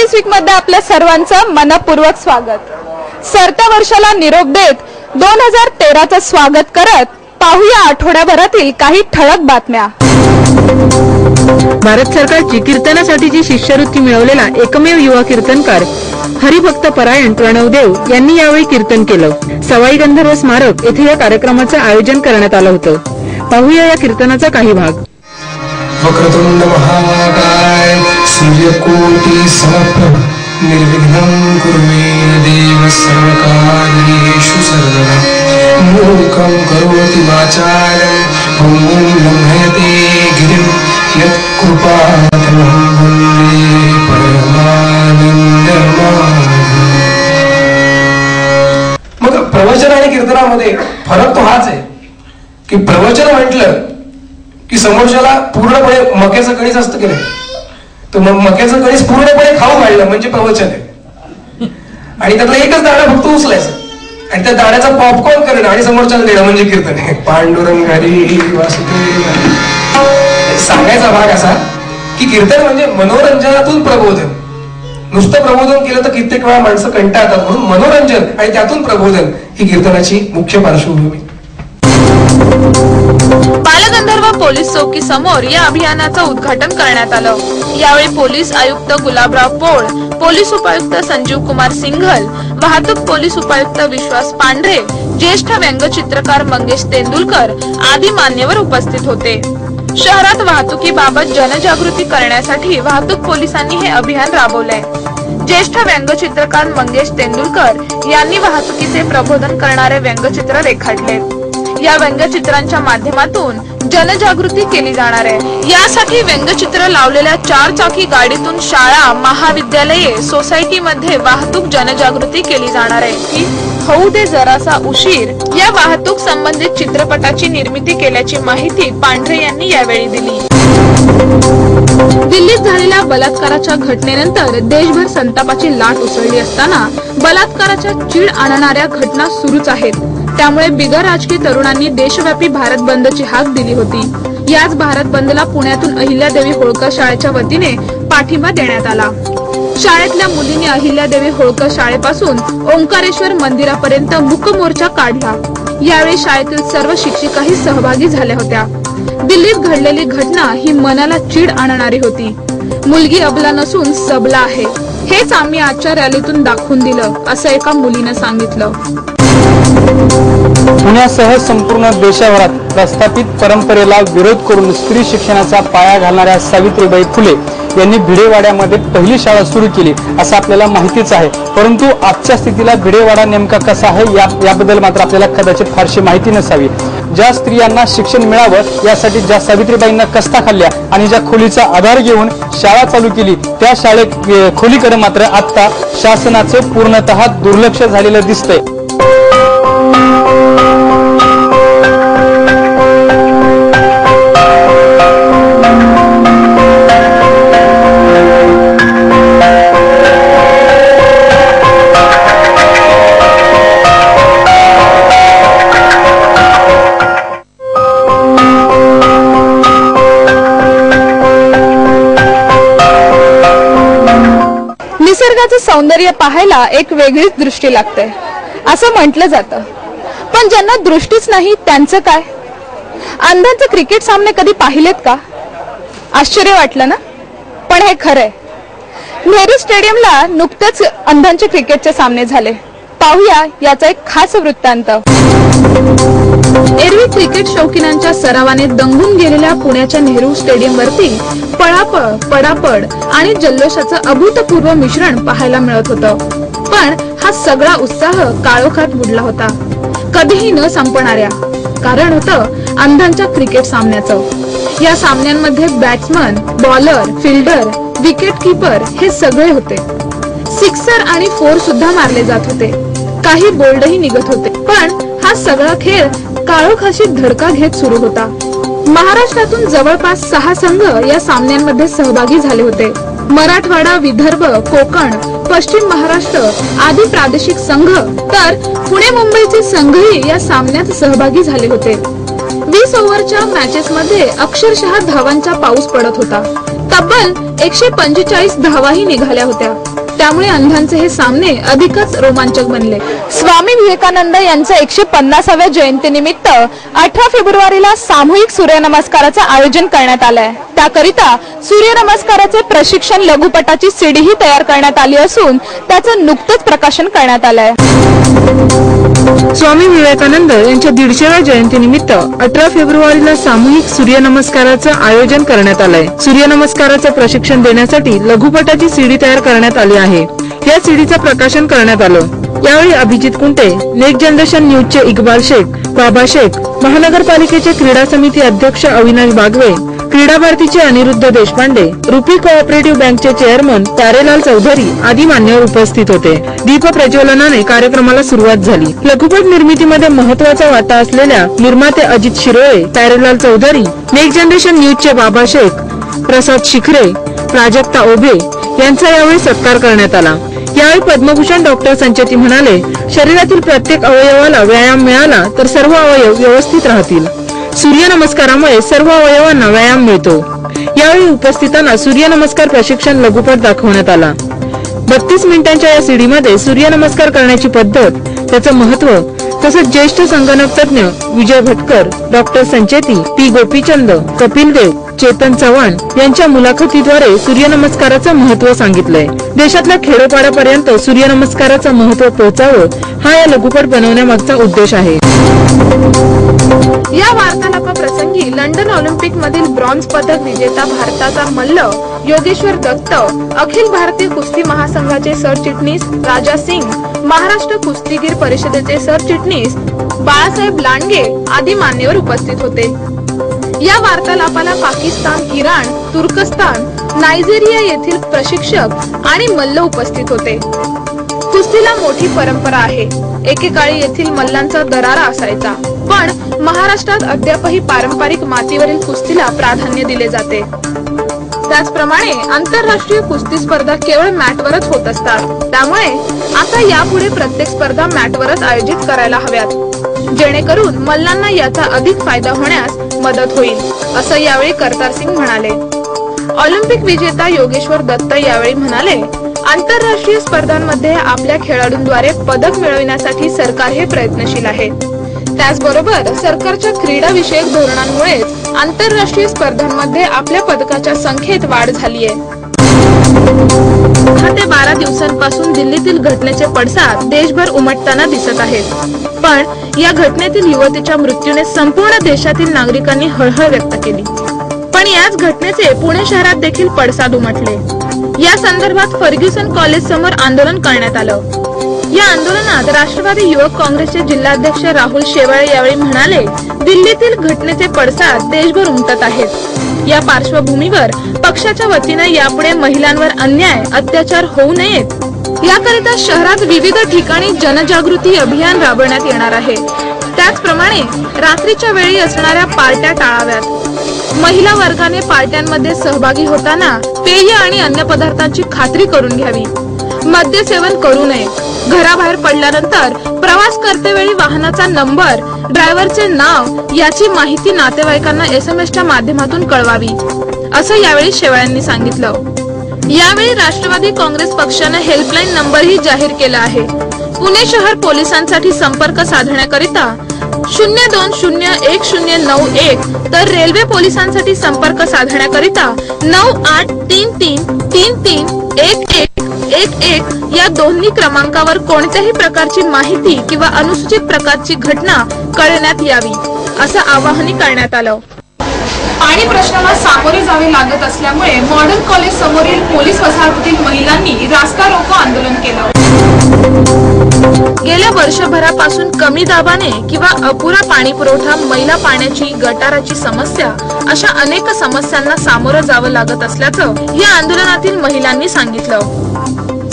Police weak मध्ये आपल्या सर्वांचं मनपूर्वक स्वागत। सरत्या वर्षाला निरोप देत 2013चं स्वागत करत पाहूया आठवड्याभरातील काही ठळक बातम्या। भारत सरकारची कीर्तनासाठीची शिष्यवृत्ती मिळवलेला एकमेव युवा कीर्तनकार हरिभक्त परायण प्रणवदेव यांनी यावेळी कीर्तन केलं। सवाई गंधर्व स्मारक येथे या कार्यक्रमाचे आयोजन करण्यात आलं होतं। पाहूया या कीर्तनाचा काही भाग। वक्रतुंड महाकाय सूर्यकोटि समप्रभ निर्विघ्नं कुरु मे देव सर्वकार्येषु सर्वदा मूकं करोति वाचालं भूमिं लंघयते गिरिं यत्कृपातमहं वन्दे परमानन्दमाधवम्। मग प्रवचन आणि कीर्तनामध्ये फरक तो हाच आहे की प्रवचन म्हटलं की समोरच्याला पूर्णपणे मक्याचं कणीस असतं की नाही, तर मग मक्याचं कणीस पूर्णपणे खाऊ घालणं म्हणजे प्रवचन आहे। आणि त्यातला एकच दाणा फक्त उचलायचं आणि त्या दाण्याचा पॉपकॉर्न करणं आणि समोरच्याला देणं म्हणजे कीर्तन आहे। पांडुरंग हरी वासुदेव। सांगायचा भाग असा की कीर्तन म्हणजे मनोरंजनातून प्रबोधन। नुसतं प्रबोधन केलं तर कित्येक वेळा माणसं कंटाळतात, म्हणून मनोरंजन आणि त्यातून प्रबोधन ही कीर्तनाची मुख्य पार्श्वभूमी। बालगंधर्व पोलीस चौकी समोर या अभियानाचं उद्घाटन करण्यात आलं। यावेळी पोलीस आयुक्त गुलाबराव पोळ, पोलीस उपायुक्त संजीव कुमार सिंघल, वाहतूक पोलीस उपायुक्त विश्वास पांढरे, ज्येष्ठ व्यंगचित्रकार मंगेश तेंडुलकर आदी मान्यवर उपस्थित होते। शहरात वाहतुकीबाबत जनजागृती करण्यासाठी वाहतूक पोलिसांनी हे अभियान राबवलंय। ज्येष्ठ व्यंगचित्रकार मंगेश तेंडुलकर यांनी वाहतुकीचे प्रबोधन करणारे व्यंगचित्र रेखाटले। या व्यंगचित्रांच्या माध्यमातून जनजागृती केली जाणार आहे। यासाठी व्यंगचित्र लावलेल्या 4 चाकी गाडीतून शाळा, महाविद्यालये, सोसायटीमध्ये वाहतूक जनजागृती केली जाणार आहे की होऊ दे जरासा उशीर या वाहतूक संबंधित चित्रपटाची निर्मिती केल्याची माहिती पांढरे यांनी यावेळी दिली। दिल्लीत झालेल्या बलात्काराच्या घटनेनंतर देशभर संतापाची लाट उसळली असताना बलात्काराच्या चीड आणणाऱ्या घटना सुरूच आहेत। त्यामुळे बिगर राजकीय तरुणांनी देशव्यापी भारत बंदची हाक दिली होती। याच भारत बंदला पुण्यातून अहिल्यादेवी होळकर शाळेच्या वतीने पाठिंबा देण्यात आला। शाळेतल्या मुलींनी अहिल्यादेवी होळकर शाळेपासून ओंकारेश्वर मंदिरापर्यंत मूक मोर्चा काढला। यावेळी शाळेतील सर्व शिक्षिकाही सहभागी झाल्या होत्या। दिल्लीत घडलेली घटना ही मनाला चीड आणणारी होती। मुलगी अबला नसून सबला आहे, हेच आम्ही आजच्या रॅलीतून दाखवून दिलं, असं एका मुलीनं सांगितलं। पुण्यासह संपूर्ण देशभरात प्रस्थापित परंपरेला विरोध करून स्त्री शिक्षणाचा पाया घालणाऱ्या सावित्रीबाई फुले यांनी भिडेवाड्यामध्ये पहिली शाळा सुरू केली असं आपल्याला माहितीच आहे। परंतु आजच्या स्थितीला भिडेवाडा नेमका कसा आहे याबद्दल मात्र आपल्याला कदाचित फारशी माहिती नसावी। ज्या स्त्रियांना शिक्षण मिळावं यासाठी ज्या सावित्रीबाईंना कष्टा खाल्ल्या आणि ज्या खोलीचा आधार घेऊन शाळा चालू केली त्या शाळेत खोलीकडे मात्र आता शासनाचं पूर्णतः दुर्लक्ष झालेलं दिसतंय। निसर्गाचं सौंदर्य पाहायला एक वेगळीच दृष्टी लागते असं म्हटलं जातं, पण ज्यांना दृष्टीच नाही त्यांचं काय? अंधांचे क्रिकेट सामने कधी पाहिलेत का? आश्चर्य वाटलं ना, पण हे खरंय। नेहरू स्टेडियमला नुकतेच अंधांचे क्रिकेटचे सामने झाले। पाहूया याचा एक खास वृत्तांत। एरवी क्रिकेट शौकीनांच्या सरावाने दंगून गेलेल्या पुण्याच्या नेहरू स्टेडियम वरती पळापळ, पडापड आणि जल्लोषाचं अभूतपूर्व मिश्रण पाहायला मिळत होतं। पण हा सगळा उत्साह काळोखात बुडला होता, कधीही न संपणाऱ्या। कारण होतं अंधांच्या क्रिकेट सामन्याचं। या सामन्यांमध्ये batsman, bowler, fielder, wicket keeper हे सगळे होते। सिक्सर आणि 4 सुद्धा मारले जात होते, काही बोल्डही निघत होते। पण हा सगळा खेळ काळोखाशी धडका घेत सुरू होता। महाराष्ट्रातून जवळपास 6 संघ या सामन्यांमध्ये सहभागी झाले होते। मराठवाडा, विदर्भ, कोकण, पश्चिम महाराष्ट्र आदी प्रादेशिक संघ तर पुणे मुंबईचे संघही या सामन्यात सहभागी झाले होते। 20 ओव्हरच्या मॅचेस मध्ये अक्षरशः धावांचा पाऊस पडत होता। तब्बल 145 धावाही निघाल्या होत्या। त्यामुळे अंधांचे हे सामने अधिकच रोमांचक बनले। स्वामी विवेकानंद यांच्या 150व्या जयंतीनिमित्त 18 फेब्रुवारीला सामूहिक सूर्यनमस्काराचे आयोजन करण्यात आले। त्याकरिता सूर्यनमस्काराचे प्रशिक्षण लघुपटाची सीडीही तयार करण्यात आली असून त्याचे नुकतेच प्रकाशन करण्यात आले आहे। स्वामी विवेकानंद यांच्या 150व्या जयंतीनिमित्त 18 फेब्रुवारीला सामूहिक सूर्यनमस्काराचे आयोजन करण्यात आले। सूर्यनमस्काराचे प्रशिक्षण देण्यासाठी लघुपटाची सीडी तयार करण्यात आली आहे। या सीडीचे प्रकाशन करण्यात आलं। यावेळी अभिजित कुंटे, नेक्स्ट जनरेशन न्यूजचे इक्बाल शेख, बाबा शेख, महानगरपालिकेचे क्रीडा समिती अध्यक्ष अविनाश बागवे, क्रीडा भारतीचे अनिरुद्ध देशपांडे, रुपी कोऑपरेटिव्ह बँकचे चेअरमन प्यारेलाल चौधरी आदी मान्यवर उपस्थित होते। दीप प्रज्वलनाने कार्यक्रमाला सुरुवात झाली। लघुपट निर्मितीमध्ये महत्त्वाचा वाटा असलेल्या निर्माते अजित शिरोळे, प्यारेलाल चौधरी, नेक्स्ट जनरेशन न्यूजचे बाबा शेख, प्रसाद शिखरे, प्राजक्ता ओभे यांचा यावेळी सत्कार करण्यात आला। यावेळी पद्मभूषण डॉक्टर संचेती म्हणाले, शरीरातील प्रत्येक अवयवाला व्यायाम मिळाला तर सर्व अवयव व्यवस्थित राहतील। सूर्यनमस्कारामुळे सर्व अवयवांना व्यायाम मिळतो। यावेळी उपस्थितांना सूर्यनमस्कार प्रशिक्षण लघुपट दाखवण्यात आला। 32 मिनिटांच्या या सीडीमध्ये सूर्यनमस्कार करण्याची पद्धत, त्याचे महत्त्व तसेच ज्येष्ठ संगणक तज्ञ विजय भटकर, डॉक्टर संचेती, पी गोपीचंद, कपिल देव, चेतन चव्हाण यांच्या मुलाखतीद्वारे सूर्यनमस्काराचे महत्त्व सांगितले। देशातल्या खेडोपाड्यापर्यंत सूर्यनमस्काराचे महत्त्व पोहोचावे हा या लघुपट बनवण्यामागचा उद्देश आहे। या वार्तालापाप्रसंगी लंडन ऑलिम्पिक मधील ब्रॉन्झ पदक विजेता भारताचा मल्ल योगेश्वर दत्त, अखिल भारतीय कुस्ती महासंघाचे सरचिटणीस राजा सिंग, महाराष्ट्र कुस्तीगीर परिषदेचे सरचिटणीस बाळासाहेब लांडगे आदी मान्यवर उपस्थित होते। या वार्तालापाला पाकिस्तान, इराण, तुर्कस्तान, नायजेरिया येथील प्रशिक्षक आणि मल्ल उपस्थित होते। कुस्तीला मोठी परंपरा आहे। एकेकाळी येथील मल्लांचा दरारा असायचा, पण महाराष्ट्रात अद्यापही पारंपरिक मातीवरील कुस्तीला प्राधान्य दिले जाते। त्याचप्रमाणे आंतरराष्ट्रीय कुस्ती स्पर्धा केवळ मॅटवरच होत असतात। त्यामुळे आता यापुढे प्रत्येक स्पर्धा मॅटवरच आयोजित करायला हव्यात, जेणेकरून मल्लांना याचा अधिक फायदा होण्यास मदत होईल, असं यावेळी करतार सिंग म्हणाले। ऑलिम्पिक विजेता योगेश्वर दत्त यावेळी म्हणाले, आंतरराष्ट्रीय स्पर्धांमध्ये आपल्या खेळाडूंद्वारे पदक मिळविण्यासाठी सरकार हे प्रयत्नशील आहे। त्याचबरोबर सरकारच्या क्रीडा विषयक धोरणांमुळेच आंतरराष्ट्रीय स्पर्धांमध्ये आपल्या पदकाच्या संख्येत वाढ झाली आहे। 10 ते 12 दिवसांपासून दिल्लीतील घटनेचे पडसाद देशभर उमटताना दिसत आहेत, पण या घटनेतील युवतीच्या मृत्यूने संपूर्ण देशातील नागरिकांनी हळहळ व्यक्त केली। पण याच घटनेचे पुणे शहरात देखील पडसाद उमटले। या संदर्भात फर्ग्युसन कॉलेज समोर आंदोलन करण्यात आलं। या आंदोलनात राष्ट्रवादी युवक काँग्रेसचे जिल्हाध्यक्ष राहुल शेवाळे यावेळी म्हणाले, दिल्लीतील घटनेचे पडसाद देशभर उमटत आहेत। या पार्श्वभूमीवर पक्षाच्या वतीने यापुढे महिलांवर अन्याय, अत्याचार होऊ नयेत याकरिता शहरात विविध ठिकाणी जनजागृती अभियान राबवण्यात येणार आहे। त्याचप्रमाणे रात्रीच्या वेळी असणाऱ्या पार्ट्या टाळाव्यात। महिला वर्गाने पार्ट्यांमध्ये सहभागी होताना पेय आणि अन्य पदार्थांची खात्री करून घ्यावी। मद्य सेवन करू नये। घराबाहेर पडल्यानंतर प्रवास करतेवेळी वाहनाचा नंबर, ड्रायव्हरचे नाव याची माहिती नातेवाईकांना SMS च्या माध्यमातून कळवावी, असं यावेळी शेवाळ्यांनी सांगितलं। यावेळी राष्ट्रवादी काँग्रेस पक्षाने हेल्पलाईन नंबरही जाहीर केला आहे। पुणे शहर पोलिसांसाठी संपर्क साधण्याकरिता 0201091 तर रेल्वे पोलिसांसाठी संपर्क साधण्याकरिता 9833331111 या दोन्ही क्रमांकावर कोणत्याही प्रकारची माहिती किंवा अनुसूचित प्रकारची घटना कळवण्यात यावी, असं आवाहन करण्यात आलं। पाणी प्रश्नाला सामोरे जावे लागत असल्यामुळे मॉडर्न कॉलेज समोरील पोलीस वसाहतीतील महिलांनी रास्ता रोको आंदोलन केलं। गेल्या वर्षभरापासून कमी दाबाने किंवा अपुरा पाणी पुरवठा, मैला पाण्याची, गटाराची समस्या अशा अनेक समस्यांना सामोरं जावं लागत असल्याचं या आंदोलनातील महिलांनी सांगितलं।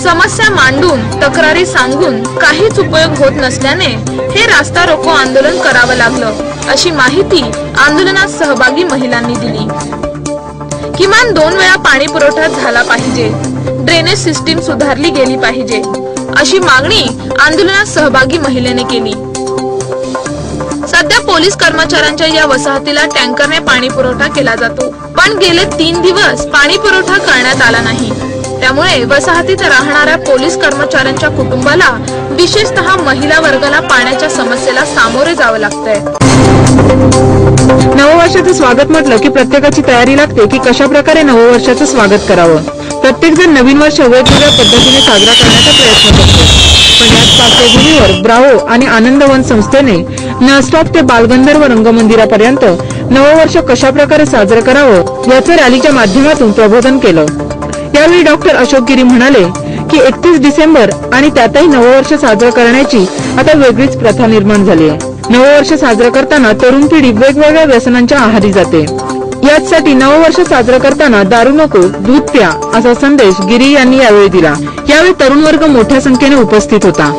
समस्या मांडून, तक्रारी सांगून काहीच उपयोग होत नसल्याने हे रास्ता रोको आंदोलन करावं लागलं, अशी माहिती आंदोलनात सहभागी महिलांनी दिली। किमान 2 वेळा पाणी पुरवठा झाला पाहिजे, ड्रेनेज सिस्टीम सुधारली गेली पाहिजे, अशी मागणी आंदोलनात सहभागी महिलेने केली। सध्या पोलीस कर्मचाऱ्यांच्या या वसाहतीला टँकरने पाणी पुरवठा केला जातो, पण गेले 3 दिवस पाणी पुरवठा करण्यात आला नाही। त्यामुळे वसाहतीत राहणाऱ्या पोलीस कर्मचाऱ्यांच्या कुटुंबाला, विशेषतः महिला वर्गाला पाण्याच्या समस्येला सामोरे जावं लागतंय। नववर्षाचं स्वागत म्हटलं की प्रत्येकाची तयारी लागते की कशा प्रकारे नववर्षाचं स्वागत करावं। प्रत्येक जण नवीन वर्ष वेगवेगळ्या पद्धतीने साजरा करण्याचा प्रयत्न करतो, पण याच पार्श्वभूमीवर ब्रावो आणि आनंदवन संस्थेने नॉनस्टॉप ते बालगंधर्व रंगमंदिरापर्यंत नववर्ष कशा प्रकारे साजरं करावं याचं रॅलीच्या माध्यमातून प्रबोधन केलं। यावेळी डॉक्टर अशोक गिरी म्हणाले की 31 डिसेंबर आणि त्यातही नववर्ष साजरं करण्याची आता वेगळीच प्रथा निर्माण झाली आहे। नववर्ष साजरं करताना तरुण पिढी वेगवेगळ्या व्यसनांच्या आहारी जाते। याचसाठी नववर्ष साजरं करताना दारू नको, दूध प्या असा संदेश गिरी यांनी यावेळी दिला। यावेळी तरुण वर्ग मोठ्या संख्येने उपस्थित होता।